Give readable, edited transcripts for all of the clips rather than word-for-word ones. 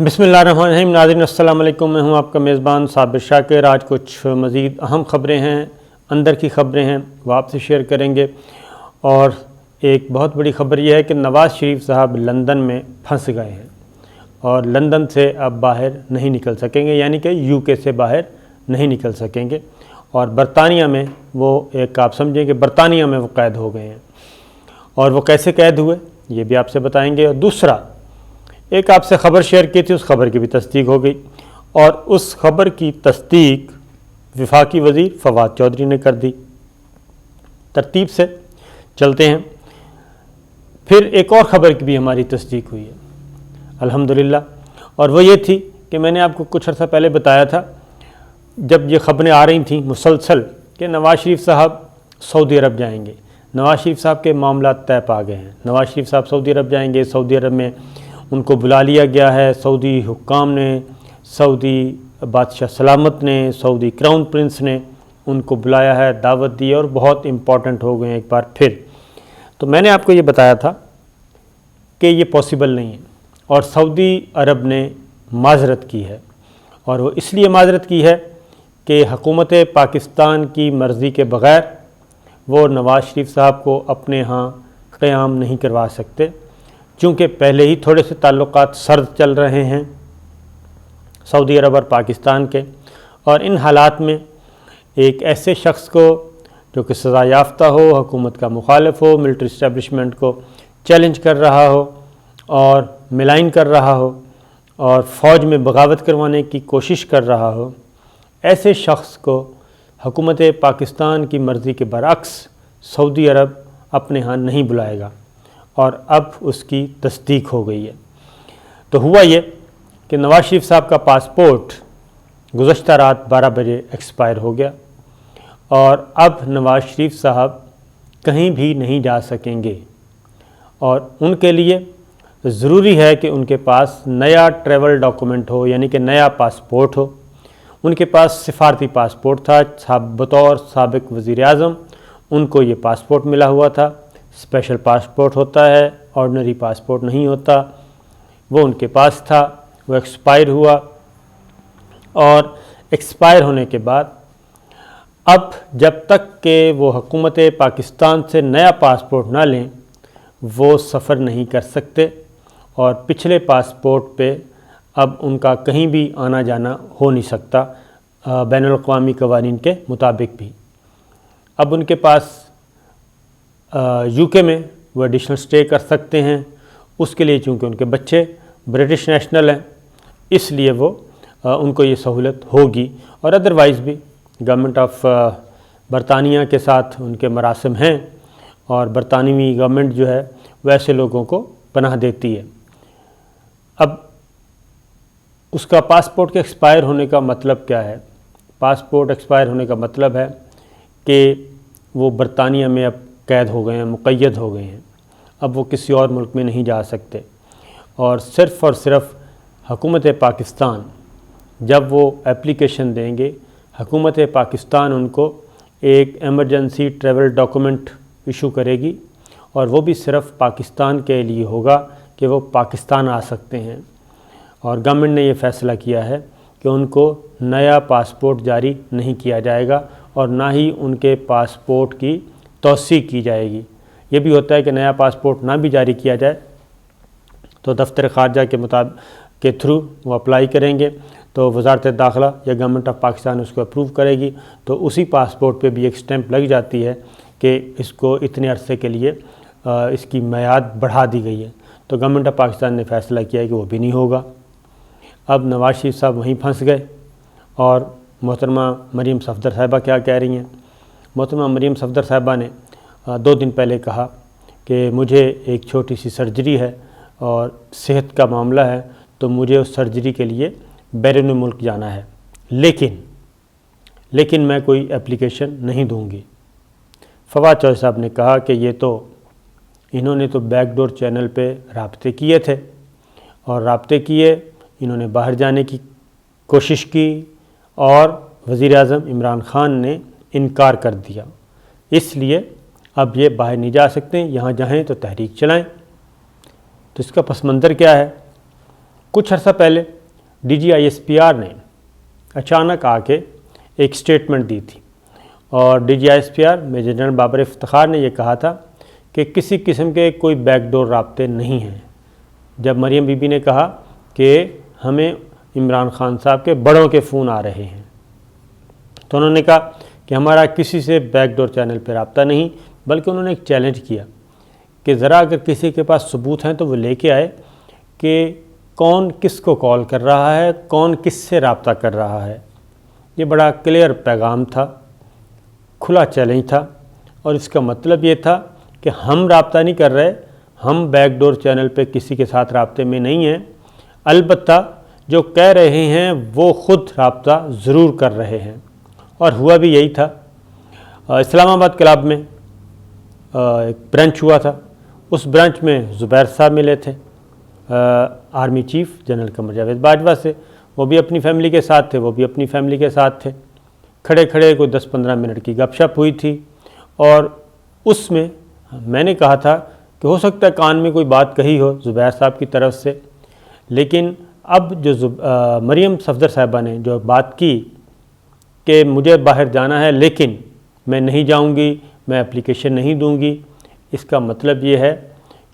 बिस्मिल्लाहिर्रहमानिर्रहीम। नाज़रीन अस्सलाम वालेकुम। मैं हूं आपका मेज़बान साबिर शाकिर। आज कुछ मज़ीद अहम ख़बरें हैं, अंदर की ख़बरें हैं, वो आपसे शेयर करेंगे। और एक बहुत बड़ी ख़बर यह है कि नवाज़ शरीफ साहब लंदन में फंस गए हैं और लंदन से अब बाहर नहीं निकल सकेंगे, यानी कि यूके से बाहर नहीं निकल सकेंगे। और बरतानिया में वो एक आप समझें कि बरतानिया में वो कैद हो गए हैं। और वो कैसे कैद हुए ये भी आपसे बताएंगे। और दूसरा, एक आपसे ख़बर शेयर की थी, उस ख़बर की भी तस्दीक हो गई और उस ख़बर की तस्दीक वफाकी वज़ीर फवाद चौधरी ने कर दी। तरतीब से चलते हैं। फिर एक और ख़बर की भी हमारी तस्दीक हुई है अल्हम्दुलिल्लाह, और वो ये थी कि मैंने आपको कुछ अर्सा पहले बताया था, जब ये ख़बरें आ रही थीं मुसलसल कि नवाज़ शरीफ साहब सऊदी अरब जाएंगे, नवाज़ शरीफ साहब के मामला तय पा गए हैं, नवाज़ शरीफ साहब सऊदी अरब जाएंगे, सऊदी अरब में उनको बुला लिया गया है। सऊदी हुक्काम ने, सऊदी बादशाह सलामत ने, सऊदी क्राउन प्रिंस ने उनको बुलाया है, दावत दी है और बहुत इम्पॉर्टेंट हो गए हैं एक बार फिर। तो मैंने आपको ये बताया था कि ये पॉसिबल नहीं है और सऊदी अरब ने माज़रत की है, और वो इसलिए माज़रत की है कि हुकूमत पाकिस्तान की मर्ज़ी के बग़ैर वो नवाज़ शरीफ साहब को अपने यहाँ क़याम नहीं करवा सकते, चूँकि पहले ही थोड़े से ताल्लुकात सर्द चल रहे हैं सऊदी अरब और पाकिस्तान के। और इन हालात में एक ऐसे शख्स को जो कि सज़ा याफ्ता हो, हुकूमत का मुखालिफ हो, मिलिट्री इस्टेब्लिशमेंट को चैलेंज कर रहा हो और मिलाइन कर रहा हो और फ़ौज में बगावत करवाने की कोशिश कर रहा हो, ऐसे शख्स को हुकूमत पाकिस्तान की मर्ज़ी के बरअक्स सऊदी अरब अपने यहाँ नहीं बुलाएगा। और अब उसकी तस्दीक हो गई है। तो हुआ ये कि नवाज़ शरीफ साहब का पासपोर्ट गुज़श्ता रात 12 बजे एक्सपायर हो गया और अब नवाज़ शरीफ साहब कहीं भी नहीं जा सकेंगे। और उनके लिए ज़रूरी है कि उनके पास नया ट्रैवल डॉक्यूमेंट हो, यानी कि नया पासपोर्ट हो। उनके पास सिफारती पासपोर्ट था, बतौर साबिक़ वज़ीर आज़म उनको ये पासपोर्ट मिला हुआ था। स्पेशल पासपोर्ट होता है, ऑर्डिनरी पासपोर्ट नहीं होता। वो उनके पास था, वो एक्सपायर हुआ और एक्सपायर होने के बाद अब जब तक कि वो हुकूमत पाकिस्तान से नया पासपोर्ट ना लें वो सफ़र नहीं कर सकते और पिछले पासपोर्ट पे अब उनका कहीं भी आना जाना हो नहीं सकता बैनुल अक़वामी क़वानीन के मुताबिक भी। अब उनके पास यूके में वो एडिशनल स्टे कर सकते हैं, उसके लिए चूँकि उनके बच्चे ब्रिटिश नेशनल हैं इसलिए वो उनको ये सहूलत होगी। और अदरवाइज़ भी गवर्नमेंट ऑफ बरतानिया के साथ उनके मरासिम हैं और बरतानवी गवर्नमेंट जो है वैसे लोगों को पनाह देती है। अब उसका पासपोर्ट के एक्सपायर होने का मतलब क्या है? पासपोर्ट एक्सपायर होने का मतलब है कि वो बरतानिया में अब कैद हो गए हैं, मुक़य्यद हो गए हैं, अब वो किसी और मुल्क में नहीं जा सकते। और सिर्फ़ हुकूमत पाकिस्तान जब वो एप्लीकेशन देंगे, हुकूमत पाकिस्तान उनको एक एमरजेंसी ट्रैवल डॉक्यूमेंट इशू करेगी और वो भी सिर्फ़ पाकिस्तान के लिए होगा कि वो पाकिस्तान आ सकते हैं। और गवर्नमेंट ने ये फ़ैसला किया है कि उनको नया पासपोर्ट जारी नहीं किया जाएगा और ना ही उनके पासपोर्ट की तौसीक़ की जाएगी। ये भी होता है कि नया पासपोर्ट ना भी जारी किया जाए तो दफ्तर ख़ारजा के थ्रू वो अप्लाई करेंगे तो वज़ारत दाखिला या गवर्नमेंट ऑफ पाकिस्तान उसको अप्रूव करेगी, तो उसी पासपोर्ट पे भी एक स्टैंप लग जाती है कि इसको इतने अरसे के लिए इसकी मियाद बढ़ा दी गई है। तो गवर्नमेंट ऑफ पाकिस्तान ने फ़ैसला किया है कि वो भी नहीं होगा। अब नवाज़ शरीफ साहब वहीं फंस गए। और मोहतरमा मरीम सफ़दर साहिबा क्या कह रही हैं? मोहतरमा मरीम सफ़दर साहिबा ने 2 दिन पहले कहा कि मुझे एक छोटी सी सर्जरी है और सेहत का मामला है, तो मुझे उस सर्जरी के लिए बैरून मुल्क जाना है, लेकिन मैं कोई एप्लीकेशन नहीं दूंगी। फवाद चौधरी साहब ने कहा कि ये तो इन्होंने तो बैकडोर चैनल पे राब्ते किए थे और राब्ते किए, इन्होंने बाहर जाने की कोशिश की और वज़ीर आज़म इमरान ख़ान ने इनकार कर दिया, इसलिए अब ये बाहर नहीं जा सकते, यहाँ जाएँ तो तहरीक चलाएँ। तो इसका पस मंज़र क्या है? कुछ अर्सा पहले DGISPR ने अचानक आके एक स्टेटमेंट दी थी और DGISPR major general Babar Iftikhar ने यह कहा था कि किसी किस्म के कोई बैकडोर राब्ते नहीं हैं। जब मरियम बीबी ने कहा कि हमें इमरान खान साहब के बड़ों के फ़ोन आ रहे हैं, तो उन्होंने कहा कि हमारा किसी से बैकडोर चैनल पर रब्ता नहीं, बल्कि उन्होंने एक चैलेंज किया कि ज़रा अगर किसी के पास सबूत हैं तो वो लेके आए कि कौन किसको कॉल कर रहा है, कौन किस से रब्ता कर रहा है। ये बड़ा क्लियर पैगाम था, खुला चैलेंज था और इसका मतलब ये था कि हम रब्ता नहीं कर रहे, हम बैकडोर चैनल पे किसी के साथ रब्ते में नहीं हैं, अलबत्ता जो कह रहे हैं वो ख़ुद रब्ता ज़रूर कर रहे हैं। और हुआ भी यही था। इस्लामाबाद क्लब में एक ब्रंच हुआ था, उस ब्रंच में ज़ुबैर साहब मिले थे army chief general Qamar Javed Bajwa से। वो भी अपनी फ़ैमिली के साथ थे, वो भी अपनी फ़ैमिली के साथ थे। खड़े खड़े कोई 10-15 मिनट की गपशप हुई थी और उसमें मैंने कहा था कि हो सकता है कान में कोई बात कही हो ज़ुबैर साहब की तरफ से, लेकिन अब जो मरियम सफदर साहिबा ने जो बात की कि मुझे बाहर जाना है लेकिन मैं नहीं जाऊंगी, मैं एप्लीकेशन नहीं दूंगी, इसका मतलब ये है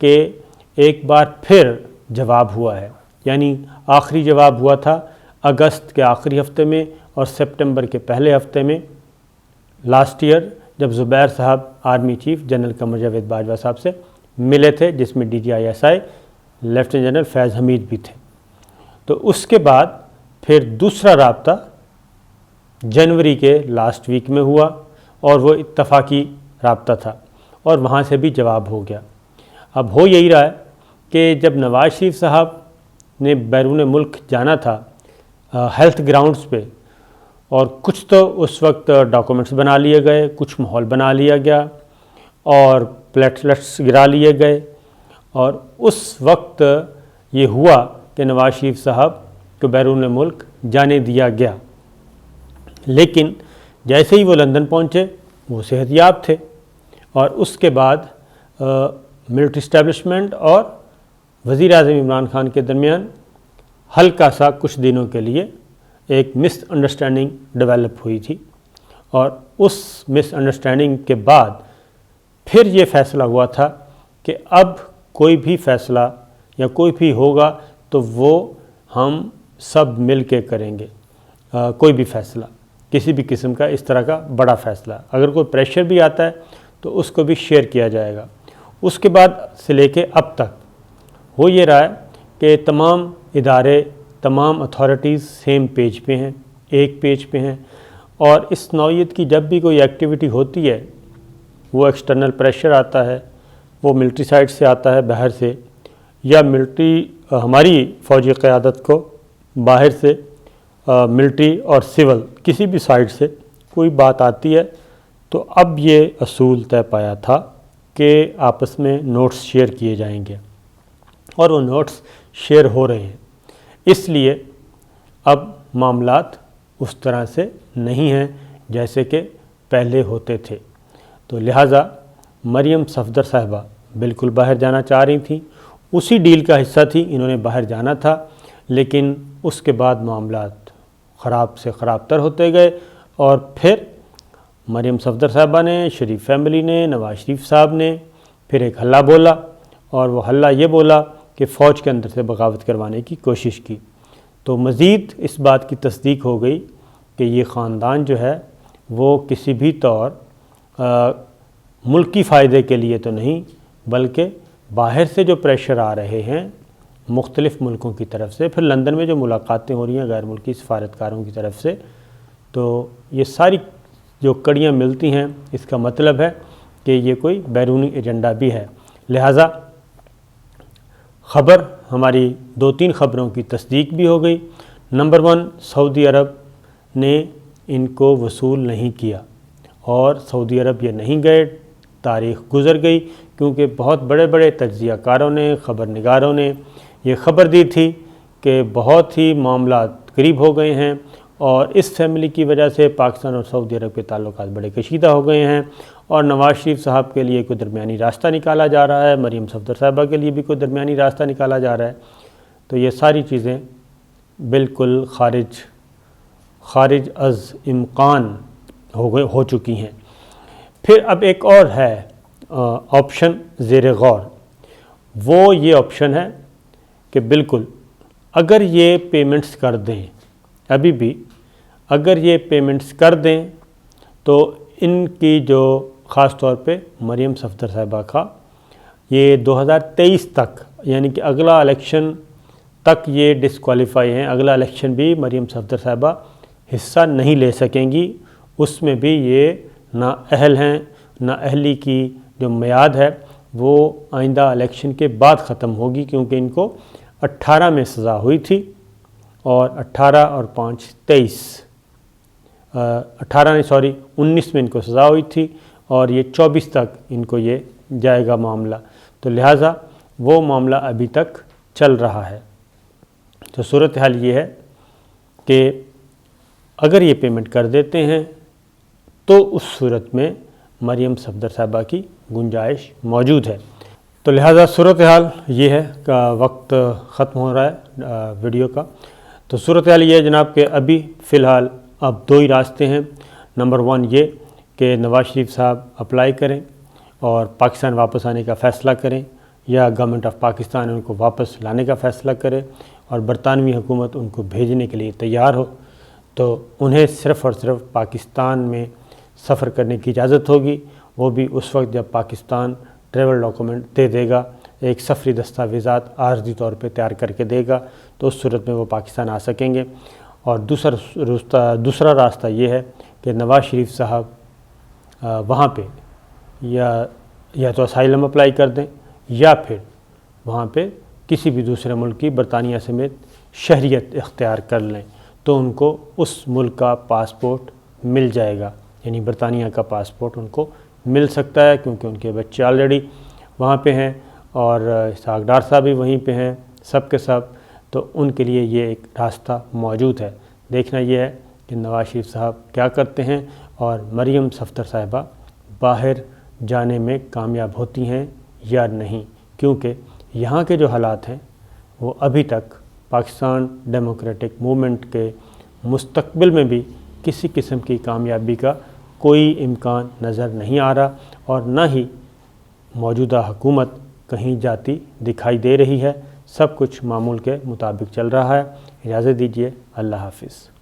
कि एक बार फिर जवाब हुआ है। यानी आखिरी जवाब हुआ था अगस्त के आखिरी हफ्ते में और सितंबर के पहले हफ्ते में लास्ट ईयर, जब ज़ुबैर साहब army chief general Qamar Javed Bajwa साहब से मिले थे, जिसमें DGISI लेफ्टिनेंट जनरल फैज़ हमीद भी थे। तो उसके बाद फिर दूसरा रब्ता जनवरी के लास्ट वीक में हुआ और वो इत्तफ़ाक़ी रब्ता था और वहाँ से भी जवाब हो गया। अब हो यही रहा है कि जब नवाज़ शरीफ साहब ने बैरून मुल्क जाना था हेल्थ ग्राउंड्स पे, और कुछ तो उस वक्त डॉक्यूमेंट्स बना लिए गए, कुछ माहौल बना लिया गया और प्लेटलेट्स गिरा लिए गए, और उस वक्त ये हुआ कि नवाज़ शरीफ साहब को बैरून मुल्क जाने दिया गया। लेकिन जैसे ही वो लंदन पहुँचे वो सेहतयाब थे और उसके बाद मिलिट्री इस्टेब्लिशमेंट और वज़ीर-ए-आज़म इमरान खान के दरमियान हल्का सा कुछ दिनों के लिए एक मिसअंडरस्टैंडिंग डेवलप हुई थी और उस मिसअंडरस्टैंडिंग के बाद फिर ये फ़ैसला हुआ था कि अब कोई भी फ़ैसला या कोई भी होगा तो वो हम सब मिल के करेंगे। कोई भी फ़ैसला, किसी भी किस्म का इस तरह का बड़ा फ़ैसला, अगर कोई प्रेशर भी आता है तो उसको भी शेयर किया जाएगा। उसके बाद से लेके अब तक हो ये रहा है कि तमाम इदारे, तमाम अथॉरिटीज़ सेम पेज पे हैं, एक पेज पे हैं, और इस नौइयत की जब भी कोई एक्टिविटी होती है वो एक्सटर्नल प्रेशर आता है, वो मिलिट्री साइड से आता है बाहर से, या मिलिट्री हमारी फ़ौजी क़यादत को बाहर से मिलिट्री और सिविल किसी भी साइड से कोई बात आती है, तो अब ये असूल तय पाया था कि आपस में नोट्स शेयर किए जाएंगे और वो नोट्स शेयर हो रहे हैं। इसलिए अब मामलात उस तरह से नहीं हैं जैसे कि पहले होते थे। तो लिहाजा मरियम सफदर साहिबा बिल्कुल बाहर जाना चाह रही थी, उसी डील का हिस्सा थी, इन्होंने बाहर जाना था, लेकिन उसके बाद मामलात ख़राब से ख़राब तर होते गए और फिर मरियम सफदर साहिबा ने, शरीफ फैमिली ने, नवाज़ शरीफ साहब ने फिर एक हल्ला बोला और वो हल्ला ये बोला कि फ़ौज के अंदर से बगावत करवाने की कोशिश की। तो मज़ीद इस बात की तस्दीक हो गई कि ये ख़ानदान जो है वो किसी भी तौर मुल्की फ़ायदे के लिए तो नहीं, बल्कि बाहर से जो प्रेशर आ रहे हैं मुख्तलिफ़ मुल्कों की तरफ से, फिर लंदन में जो मुलाकातें हो रही हैं गैर मुल्की सफारतकारों की तरफ से, तो ये सारी जो कड़ियाँ मिलती हैं, इसका मतलब है कि ये कोई बैरूनी एजेंडा भी है। लिहाजा ख़बर हमारी 2-3 ख़बरों की तस्दीक भी हो गई। नंबर 1, सऊदी अरब ने इनको वसूल नहीं किया और सऊदी अरब ये नहीं गए, तारीख़ गुज़र गई, क्योंकि बहुत बड़े बड़े तज्ज़ियाकारों ने, ख़बर निगारों ने ये ख़बर दी थी कि बहुत ही मामलात करीब हो गए हैं और इस फैमिली की वजह से पाकिस्तान और सऊदी अरब के ताल्लुकात बड़े कशीदा हो गए हैं और नवाज़ शरीफ साहब के लिए कोई दरमियानी रास्ता निकाला जा रहा है, मरियम सफदर साहिबा के लिए भी कोई दरमियानी रास्ता निकाला जा रहा है। تو یہ ساری چیزیں بالکل خارج از امکان ہو چکی ہیں۔ پھر اب ایک اور ہے آپشن زیر غور، وہ یہ آپشن ہے کہ بالکل اگر یہ پیمنٹس کر دیں، ابھی بھی اگر یہ پیمنٹس کر دیں تو ان کی جو خاص طور پہ مریم صفدر صاحبہ کا یہ 2023 تک، یعنی کہ اگلا الیکشن تک یہ ڈسکوالیفائی ہیں، اگلا الیکشن بھی مریم صفدر صاحبہ حصہ نہیں لے سکیں گی، اس میں بھی یہ نااہل ہیں۔ نااہلی کی جو میعاد ہے وہ آئندہ الیکشن کے بعد ختم ہوگی، کیونکہ ان کو 18 میں سزا ہوئی تھی اور 18 اور 5 23 19 میں ان کو سزا ہوئی تھی اور یہ 24 تک ان کو یہ جائے گا معاملہ، تو لہٰذا وہ معاملہ ابھی تک چل رہا ہے۔ تو صورتحال یہ ہے کہ اگر یہ پیمنٹ کر دیتے ہیں تو اس صورت میں مریم صفدر صاحبہ کی گنجائش موجود ہے۔ تو لہٰذا صورتحال یہ ہے کہ وقت ختم ہو رہا ہے ویڈیو کا۔ تو صورتحال یہ ہے جناب کہ ابھی فی الحال اب 2 ہی راستے ہیں۔ نمبر 1 یہ کہ نواز شریف صاحب اپلائی کریں اور پاکستان واپس آنے کا فیصلہ کریں، یا گورنمنٹ آف پاکستان ان کو واپس لانے کا فیصلہ کرے اور برطانوی حکومت ان کو بھیجنے کے لیے تیار ہو، تو انہیں صرف اور صرف پاکستان میں سفر کرنے کی اجازت ہوگی، وہ بھی اس وقت جب پاکستان ٹریول ڈاکومنٹ دے دے گا، ایک سفری دستاویزات عارضی طور پہ تیار کر کے دے گا، تو اس صورت میں وہ پاکستان آ سکیں گے۔ اور دوسرا راستہ یہ ہے کہ نواز شریف صاحب وہاں پہ یا تو اسائلم اپلائی کر دیں یا پھر وہاں پہ کسی بھی دوسرے ملک کی برطانیہ سمیت شہریت اختیار کر لیں، تو ان کو اس ملک کا پاسپورٹ مل جائے گا، یعنی برطانیہ کا پاسپورٹ ان کو مل سکتا ہے، کیونکہ ان کے بچے آلریڈی وہاں پہ ہیں اور اسحاق ڈار صاحب بھی وہیں پہ ہیں، سب کے سب، تو ان کے لیے یہ ایک راستہ موجود ہے۔ دیکھنا یہ ہے کہ نواز شریف صاحب کیا کرتے ہیں اور مریم صفدر صاحبہ باہر جانے میں کامیاب ہوتی ہیں یا نہیں، کیونکہ یہاں کے جو حالات ہیں وہ ابھی تک پاکستان ڈیموکریٹک موومنٹ کے مستقبل میں بھی کسی قسم کی کامیابی کا کوئی امکان نظر نہیں آ رہا، اور نہ ہی موجودہ حکومت کہیں جاتی دکھائی دے رہی ہے، سب کچھ معمول کے مطابق چل رہا ہے۔ اجازت دیجیے، اللہ حافظ۔